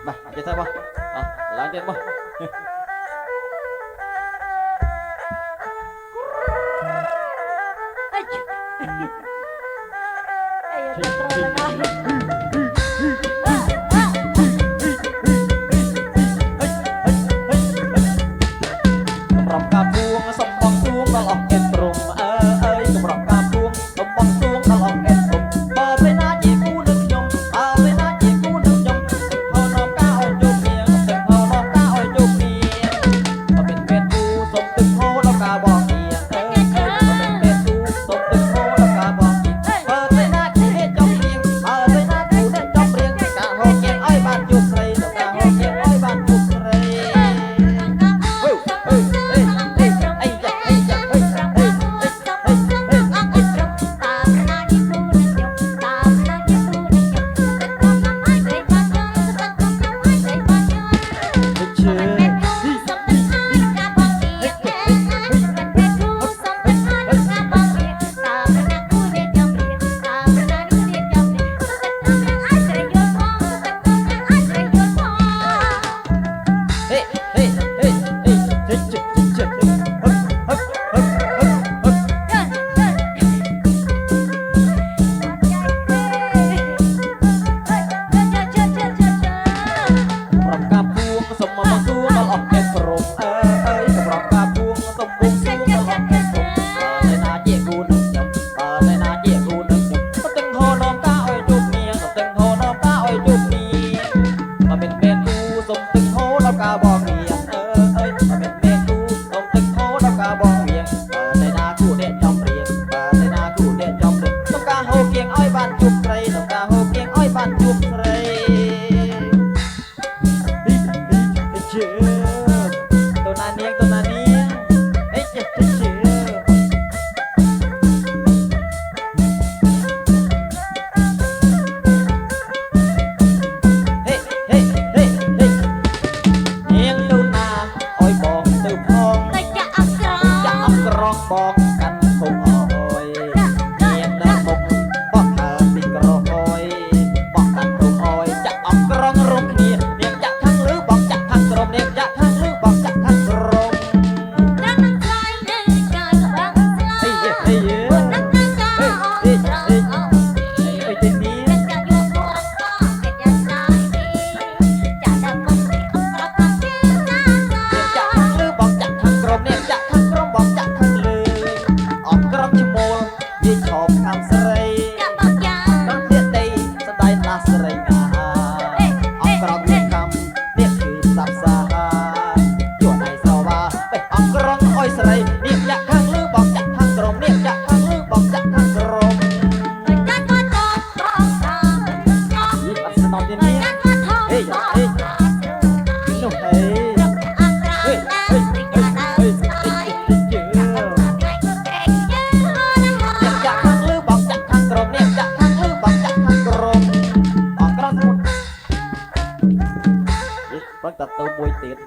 បាទចេះទៅបងអស់ឡើងទៀតបងអេអេត្រូវឡើងប្រំកាពួងសំបងទួងដល់អស់អេតព្រំអើយប្រំកាពួងសំបងទួងដល់អស់អេតព្រំបើពេលណាជាគូនឹងខ្ញុំបើពេលណាជាគូនឹងខ្ញុំហៅនាំកាឲ្យជុំនាងទឹកហៅនាំកាឲ្យជុំនាងបើเป็นពេទ្យគូសុំទឹកហៅដល់កាបងនាងបើเป็นពេទ្យគូសុំទឹកហៅដល់កាបងនាងបើពេលណាជាចំនាងបើពេលណាគូនឹងចំរៀងកាហូជាងឲ្យបានជុំស្រីដល់កាហូជាងឲ្យបានជុំស្រីកាបងរៀងអើយបើមិនមានគូសុំទឹកហូរដល់កាបងរៀងបើតែណាគូអ្នកចំរៀងបើតែណាគូអ្នកចំរៀងសុំការហូរគៀងឲ្យបានជួបស្រីសុំការហូរគៀងឲ្យបានជួបស្រីជឿទៅណានាងទៅណានាងអេជឿបងកាន់ធំអើយនាងដើរមុខបោះហើពីក្រអើយបោះកាន់ធំអើយចាក់អង្ក្រងរំគ្នានាងចាក់ខាងលើបងចាក់ខាងក្រោមនាងចាក់ខាងលើបងចាក់ខាងក្រោមណាស់ស្លាយនៅកាយក្បាំងស្លាយអីណាស់កាយអត់ស្រងអីទីនេះចាក់យកមកគេចាក់ស្លាយចាក់ដល់មកអង្ក្រងពីចាក់ចាក់ខាងលើបងចាក់ខាងក្រោមនាងចាក់ខាងក្រោមបងចាក់ខាងលើនិយាយឈប់ខាងស្រីចាំបងយ៉ាដល់ទៀតដីស្ដាយណាស់ស្រីណាអង្ក្រងនេះកំនេះគឺសាប់សាជួនឯស្រវាបេះអង្ក្រងអុយស្រីនេះចាក់ខាងលើបងចាក់ខាងក្រោមនេះចាក់ខាងលើបងចាក់ខាងក្រោមចាក់មកតបងនេះអត់ស្ដាប់ទេនេះហេហេនោះហេBác tập tấu bôi tiệt